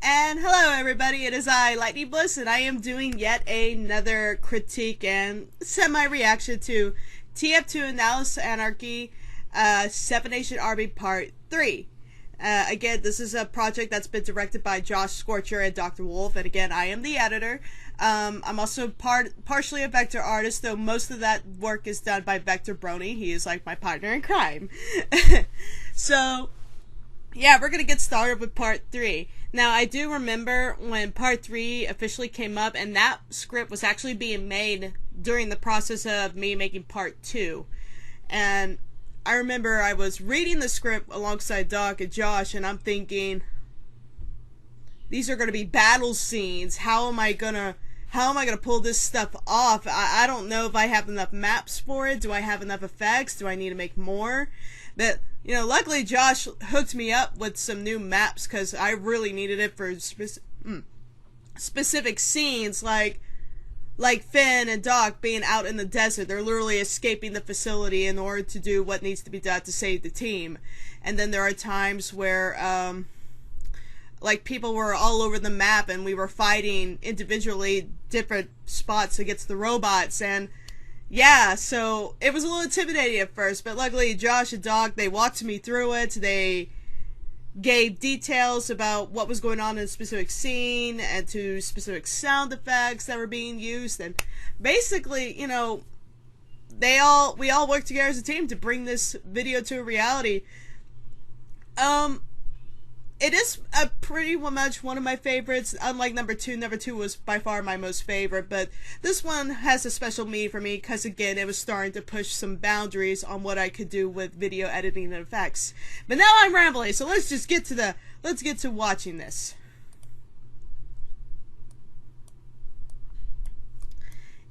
And hello everybody, it is I, Lightning Bliss, and I am doing yet another critique and semi-reaction to TF2 Analysis Anarchy, 7 Nation Army Part 3. Again, this is a project that's been directed by Josh Scorcher and Dr. Wolf, and again, I am the editor. I'm also partially a vector artist, though most of that work is done by Vector Brony. He is like my partner in crime. So, yeah, we're gonna get started with Part 3. Now, I do remember when Part 3 officially came up, and that script was actually being made during the process of me making Part 2. And I remember I was reading the script alongside Doc and Josh, and I'm thinking, these are going to be battle scenes. How am I gonna pull this stuff off? I don't know if I have enough maps for it. Do I have enough effects? Do I need to make more? But, you know, luckily Josh hooked me up with some new maps because I really needed it for specific scenes, like Finn and Doc being out in the desert. They're literally escaping the facility in order to do what needs to be done to save the team. And then there are times where, like, people were all over the map and we were fighting individually different spots against the robots, and yeah, so it was a little intimidating at first, but luckily Josh and Doc, they walked me through it. They gave details about what was going on in a specific scene and to specific sound effects that were being used, and basically, you know, we all worked together as a team to bring this video to a reality. It is a pretty much one of my favorites, unlike number 2. Number 2 was by far my most favorite, but this one has a special meaning for me because, again, it was starting to push some boundaries on what I could do with video editing and effects. But now I'm rambling, so let's get to watching this.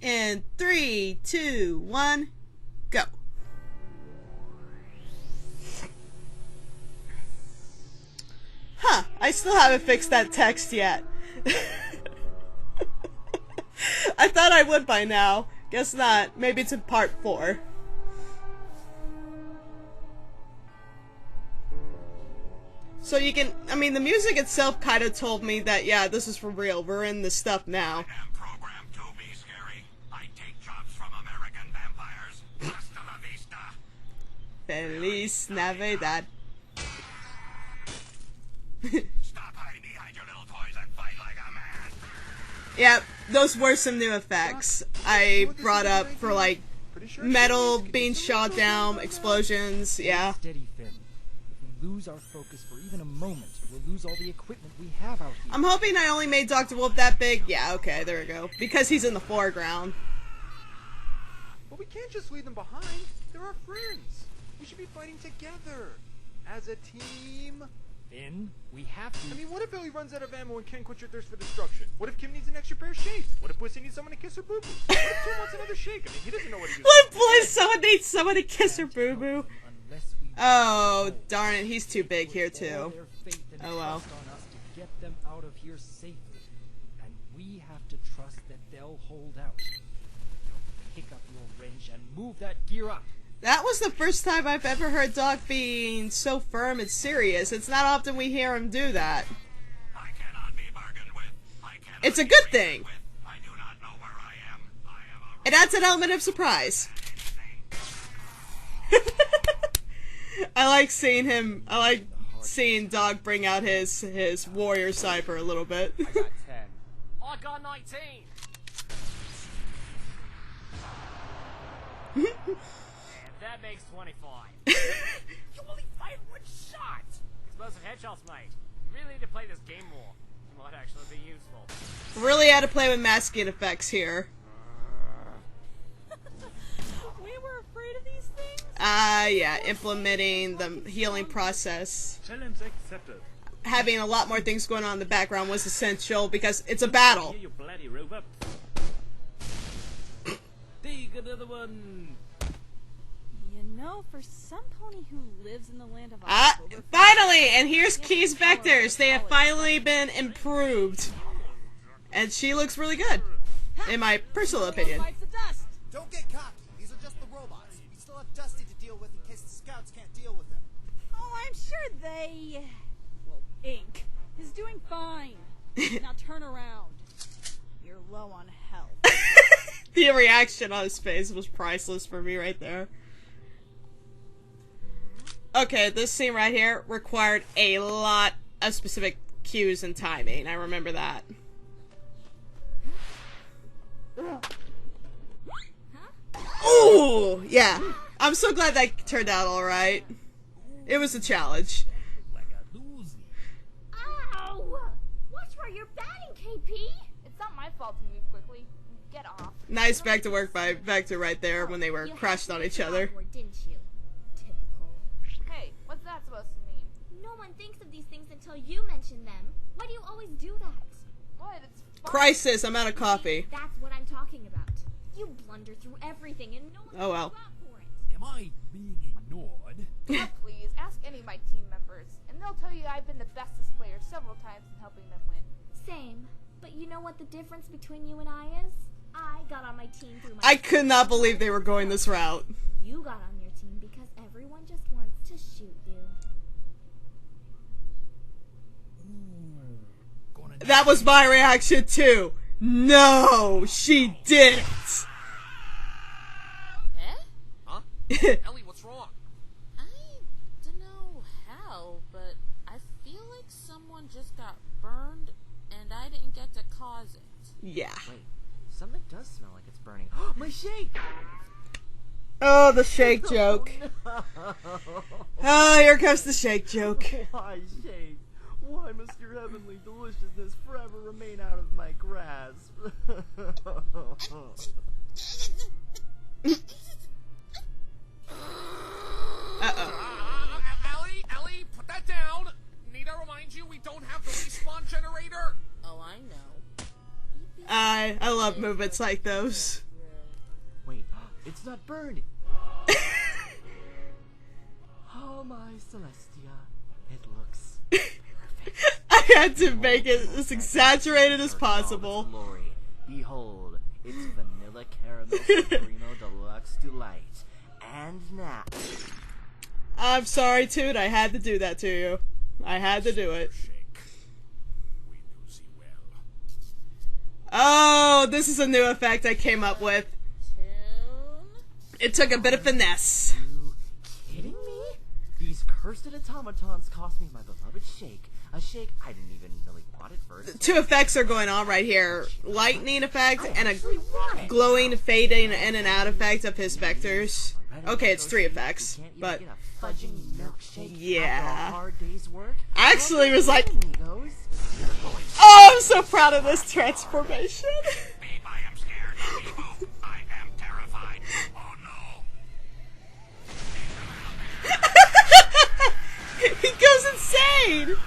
In 3, 2, 1, go. Huh, I still haven't fixed that text yet. I thought I would by now. Guess not. Maybe it's in Part 4. So you can, I mean, the music itself kind of told me that, yeah, this is for real. We're in this stuff now. I am programmed to be scary. I take jobs from American vampires. Hasta la vista. Feliz Navidad. Stop hiding behind your little toys and fight like a man. Yeah, those were some new effects I brought up for, like, metal being shot down, explosions, yeah. Steady, Finn. If we lose our focus for even a moment, we'll lose all the equipment we have out here. I'm hoping I only made Dr. Wolf that big. Yeah, okay, there we go. Because he's in the foreground. But we can't just leave them behind. They're our friends. We should be fighting together. As a team. Finn, we have to. I mean, what if Billy runs out of ammo and can't quench your thirst for destruction? What if Kim needs an extra pair of shakes? What if Pussy needs someone to kiss her boo-boo? What if Tim wants another shake? I mean, he doesn't know what he uses. What Bliss? Someone needs someone to kiss her boo-boo. Oh, darn it, he's too big here, too. Oh, well. On us to get them out of here safely. And we have to trust that they'll hold out. Pick up your wrench and move that gear up. That was the first time I've ever heard Doc being so firm and serious. It's not often we hear him do that. I cannot be bargained with. It's a good thing. I do not know where I am. It adds an element of surprise. I like seeing Doc bring out his warrior side for a little bit. I got 10. I got 19. And that makes 25. You only fired one shot! Explosive headshots, mate. You really need to play this game more. It might actually be useful. Really had to play with masking effects here. We were afraid of these things? Yeah, implementing the healing process. Challenge accepted. Having a lot more things going on in the background was essential because it's a battle. You bloody robot. Take another one. You know, for some pony who lives in the land of Finally! And here's Key's vectors. They have finally been improved. And she looks really good, in my personal opinion. Don't get cocky. These are just the robots. We still have Dusty to deal with in case the scouts can't deal with them. Oh, I'm sure they... well, Inc. He's doing fine. Now turn around. You're low on health. The reaction on his face was priceless for me right there. Okay, this scene right here required a lot of specific cues and timing. I remember that. Ooh, yeah. I'm so glad that turned out alright. It was a challenge. Ow! Watch where you're batting, KP! It's not my fault to move quickly. Get off. Nice back to work by Vector right there when they were crushed on each other. Didn't you? Typical. Hey, what's that supposed to mean? No one thinks of these things until you mention them. Why do you always do that? What? It's fun. Crisis, I'm out of coffee. That's what I'm talking about. You blunder through everything and no one Oh well. for it. Am I being ignored? Oh, please, ask any of my team members, and they'll tell you I've been the bestest player several times in helping them win. Same. But you know what the difference between you and I is? I got on my team through my... I could not believe they were going this route. You got on your team because everyone just wants to shoot you. That was my reaction too. No, she didn't. Eh? Huh? Ellie, what's wrong? I don't know how, but I feel like someone just got burned and I didn't get to cause it. Yeah. Wait, something does smell like it's burning. My shake! Oh, the shake joke. Oh, here comes the shake joke. Why shake? Why must your heavenly deliciousness forever remain out of my grasp? Ellie, put that down! Need I remind you we don't have the respawn generator? Oh, I know. I love movements like those. Wait, it's not burning. Oh my Celestia, it looks perfect. I had to make it as exaggerated as possible. Glory. Behold, it's vanilla caramel supremo deluxe delight. And now, I'm sorry, Toot. I had to do that to you. I had to do it. We do see well. Oh, this is a new effect I came up with. It took a bit of finesse. you kidding me? These cursed automatons cost me my beloved shake. A shake I didn't even really want at first. Two effects are going on right here. Lightning effect and a glowing fading in and out effect of his vectors. Okay, it's 3 effects, but yeah. I actually was like, oh, I'm so proud of this transformation. Beep, I am scared. Beep, boop, I am terrified. Oh no. He goes insane.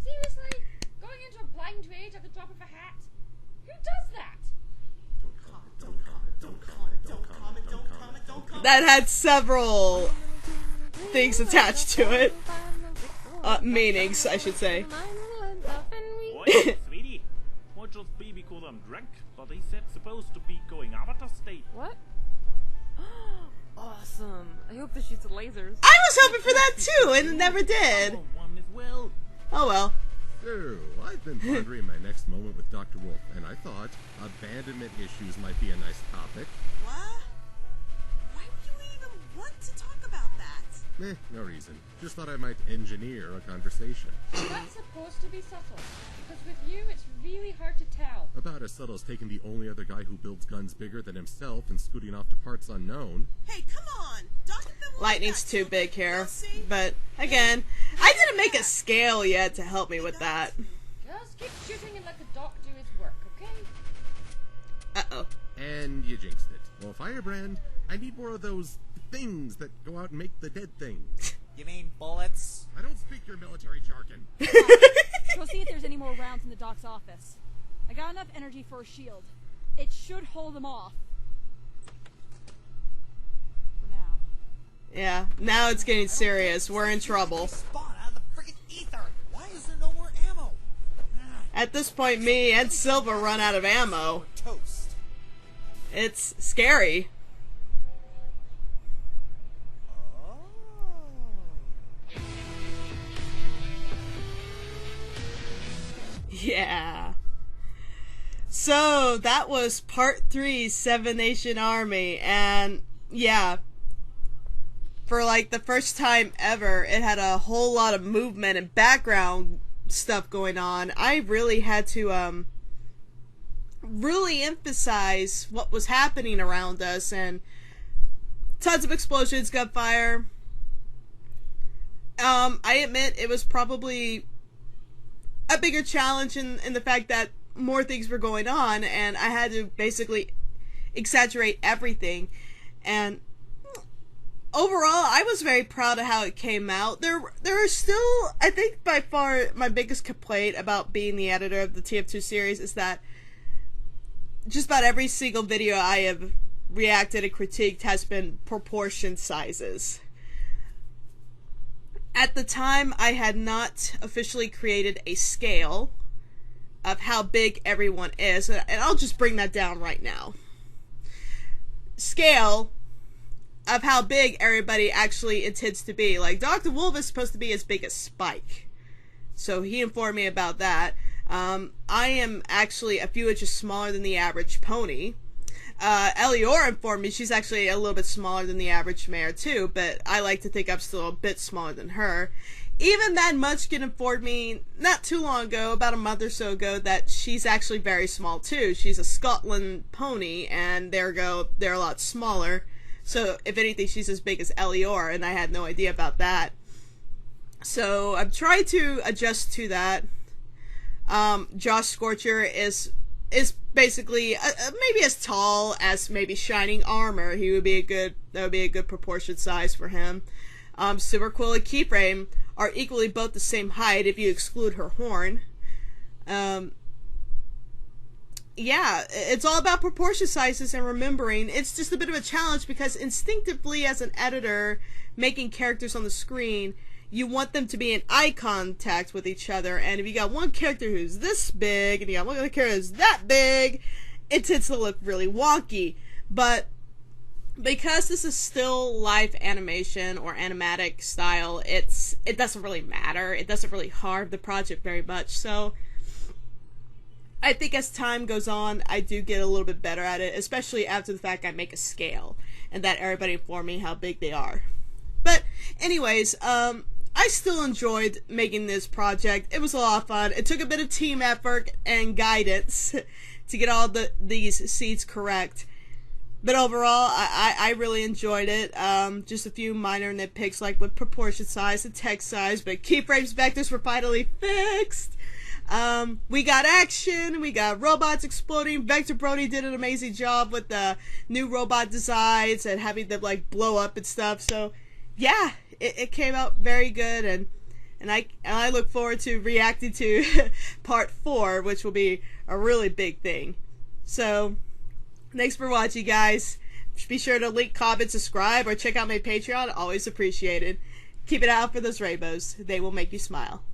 Seriously? Going into a blind rage at the drop of a hat? Who does that? That had several things attached to it. Meanings, I should say. Wait, sweetie. What just be because I'm drunk? But they said supposed to be going avatar state. What? Awesome. I hope this shoots lasers. I was hoping for that too, and it never did. One as well. Oh well. So, I've been pondering my next moment with Dr. Wolf, and I thought abandonment issues might be a nice topic. What? Why would you even want to talk about that? No reason. Just thought I might engineer a conversation. That's supposed to be subtle. Because with you, it's really hard to tell. About as subtle as taking the only other guy who builds guns bigger than himself and scooting off to parts unknown. Hey, come on! Lightning's too big here. But, again, I didn't make a scale yet to help me with that. Just keep shooting and let the doc do his work, okay? Uh-oh. And you jinxed it. Well, Firebrand, I need more of those things that go out and make the dead things. You mean bullets? I don't speak your military jargon. Go see if there's any more rounds in the doc's office. I got enough energy for a shield. It should hold them off. For now. Yeah, now it's getting serious. We're in trouble. Spawn out of the friggin' ether. Why is there no more ammo? At this point, me and Silva run out of ammo. Toast. It's scary. Yeah. So, that was part 3, Seven Nation Army, and yeah, for like the first time ever, it had a whole lot of movement and background stuff going on. I really had to, really emphasize what was happening around us, and tons of explosions, gunfire. I admit it was probably a bigger challenge in the fact that more things were going on, and I had to basically exaggerate everything. And overall, I was very proud of how it came out. There are still, I think by far, my biggest complaint about being the editor of the TF2 series is that just about every single video I have reacted and critiqued has been proportion sizes. At the time, I had not officially created a scale of how big everyone is, and I'll just bring that down right now. Scale of how big everybody actually intends to be. Like, Dr. Wolf is supposed to be as big as Spike, so he informed me about that. I am actually a few inches smaller than the average pony. Elior informed me she's actually a little bit smaller than the average mare too, but I like to think I'm still a bit smaller than her. Even Mad Munchkin informed me not too long ago, about a month or so ago, that she's actually very small too. She's a Scotland pony, and they're a lot smaller. So if anything, she's as big as Elior, and I had no idea about that. So I'm trying to adjust to that. Josh Scorcher is basically maybe as tall as maybe Shining Armor. That would be a good proportion size for him. Super Quill and Keyframe are equally both the same height if you exclude her horn. Yeah, it's all about proportion sizes and remembering. It's just a bit of a challenge because instinctively, as an editor making characters on the screen, you want them to be in eye contact with each other, and if you got one character who's this big and you got one other character who's that big, it tends to look really wonky. But because this is still live animation or animatic style, it doesn't really matter. It doesn't really harm the project very much. So I think as time goes on, I do get a little bit better at it, especially after the fact I make a scale and that everybody inform me how big they are. But anyways, I still enjoyed making this project. It was a lot of fun. It took a bit of team effort and guidance to get all these seeds correct. But overall, I really enjoyed it. Just a few minor nitpicks, like with proportion size and text size, but keyframes vectors were finally fixed. We got action, we got robots exploding. Vector Brody did an amazing job with the new robot designs and having them like blow up and stuff. So yeah, it came out very good, and I look forward to reacting to part 4, which will be a really big thing. So thanks for watching, guys. Be sure to link, comment, subscribe, or check out my Patreon. Always appreciated. Keep it out for those rainbows. They will make you smile.